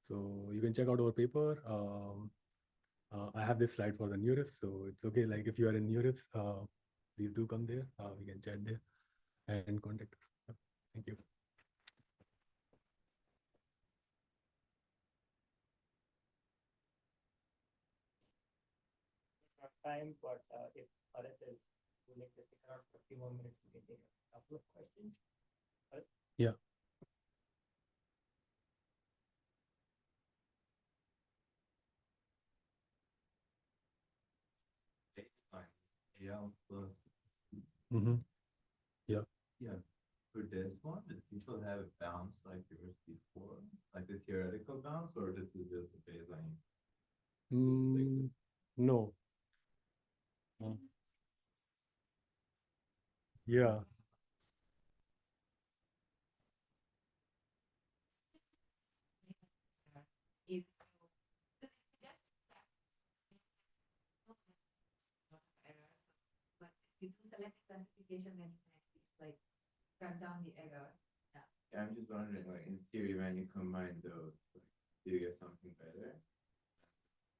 [SPEAKER 1] So you can check out our paper. I have this slide for the neurist, so it's okay. Like if you are in neurist, please do come there. We can chat there and contact us. Thank you.
[SPEAKER 2] Time, but if Bharat is willing to stick around for a few more minutes, we can take a couple of questions. Bharat?
[SPEAKER 1] Yeah.
[SPEAKER 5] Yeah, plus.
[SPEAKER 1] Yeah.
[SPEAKER 5] Yeah. For this one, did people have bounds like yours before, like the theoretical bounds, or this is just a baseline?
[SPEAKER 1] No. Yeah.
[SPEAKER 4] If you just errors, but if you do select classification, then you can at least like cut down the error.
[SPEAKER 5] Yeah, I'm just wondering, like in theory, when you combine those, like, do you get something better?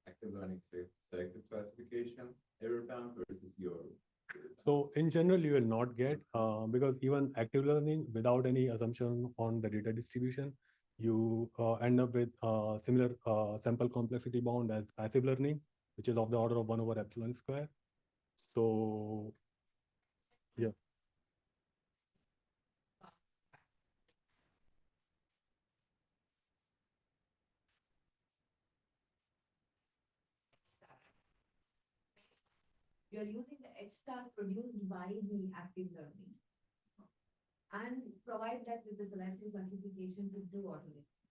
[SPEAKER 5] Active learning selective classification, error bound versus your.
[SPEAKER 1] So in general, you will not get because even active learning without any assumption on the data distribution, you end up with similar sample complexity bound as passive learning, which is of the order of 1 over epsilon square. So yeah.
[SPEAKER 4] You're using the H star produced by the active learning and provide that with the selective classification to do automation.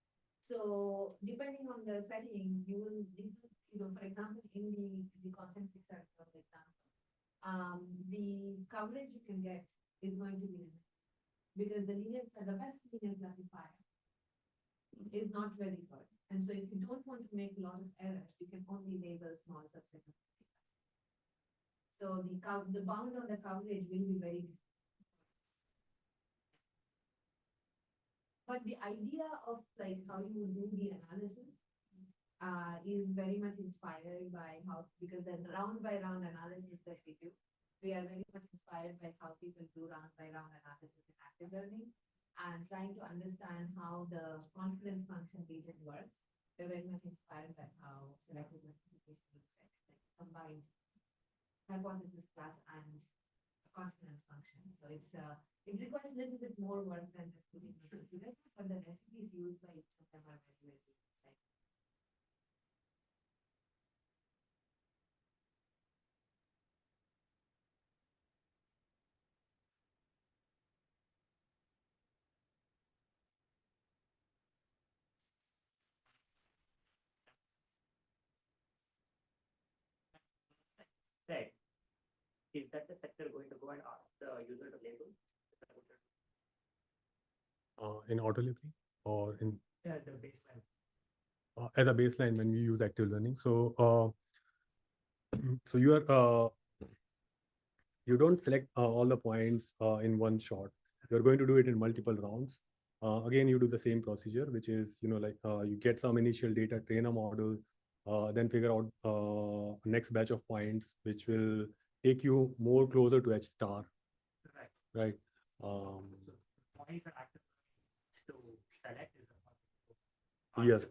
[SPEAKER 4] So depending on the setting, you will, for example, in the concentric circle, for example, the coverage you can get is going to be limited because the best linear classifier is not very good. And so if you don't want to make a lot of errors, you can only label small subset of data. So the bound on the coverage will be very different. But the idea of like how you do the analysis is very much inspired by because the round by round analysis that we do we are very much inspired by how people do round by round analysis in active learning and trying to understand how the confidence function region works. We're very much inspired by how selective classification looks like combined hypothesis class and confidence function. So it requires a little bit more work than just putting it together, but the recipes used by each of them are very, very exciting.
[SPEAKER 2] Right. Is that the sector going to go and ask the user to label?
[SPEAKER 1] In auto labeling or in
[SPEAKER 2] Yeah, the baseline.
[SPEAKER 1] as a baseline when we use active learning. So so you don't select all the points in one shot. You're going to do it in multiple rounds. Again, you do the same procedure, which is like you get some initial data, train a model, then figure out next batch of points, which will take you more closer to H star.
[SPEAKER 2] Right.
[SPEAKER 1] Right.
[SPEAKER 2] Points are active to select is
[SPEAKER 1] Yes.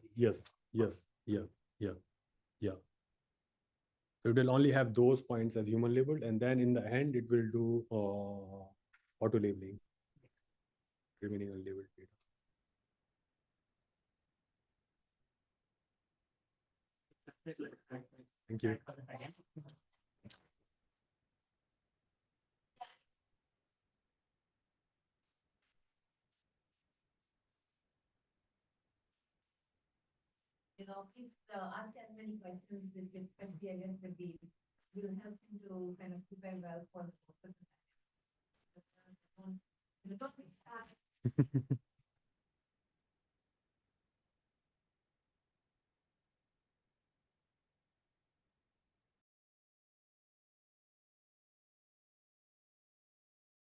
[SPEAKER 1] Yeah. So it will only have those points as human labeled, and then in the end, it will do auto labeling, remaining unlabeled data. Thank you.
[SPEAKER 4] Please ask as many questions with experience with these. Will help you to kind of prepare well for the post. Don't be shy.